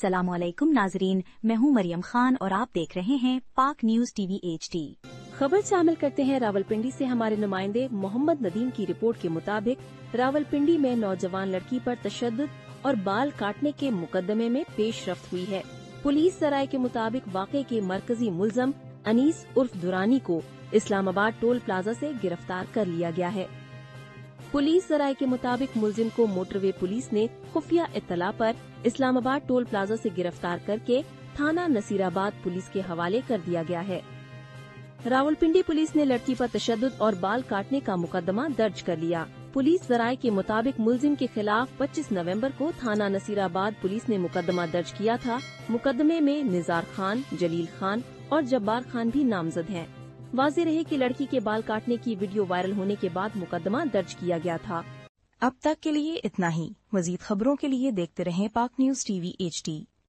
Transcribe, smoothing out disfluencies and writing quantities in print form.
अस्सलामुअलैकुम नाजरीन, मैं हूं मरियम खान और आप देख रहे हैं पाक न्यूज टीवी HD। खबर शामिल करते हैं रावलपिंडी से हमारे नुमाइंदे मोहम्मद नदीम की रिपोर्ट के मुताबिक रावलपिंडी में नौजवान लड़की पर तशद्दुद और बाल काटने के मुकदमे में पेशरफ्त हुई है। पुलिस सराय के मुताबिक वाक़े के मरकजी मुल्जम अनीस उर्फ दुरानी को इस्लामाबाद टोल प्लाजा से गिरफ्तार कर लिया गया है। पुलिस सराय के मुताबिक मुल्जिम को मोटरवे पुलिस ने खुफिया इत्तला पर इस्लामाबाद टोल प्लाजा से गिरफ्तार करके थाना नसीराबाद पुलिस के हवाले कर दिया गया है। रावलपिंडी पुलिस ने लड़की पर तशद्दुद और बाल काटने का मुकदमा दर्ज कर लिया। पुलिस सराय के मुताबिक मुल्जिम के खिलाफ 25 नवंबर को थाना नसीराबाद पुलिस ने मुकदमा दर्ज किया था। मुकदमे में निजार खान, जलील खान और जब्बार खान भी नामजद हैं। वाज़ेह रहे कि लड़की के बाल काटने की वीडियो वायरल होने के बाद मुकदमा दर्ज किया गया था। अब तक के लिए इतना ही। मजीद खबरों के लिए देखते रहें पाक न्यूज टीवी HD।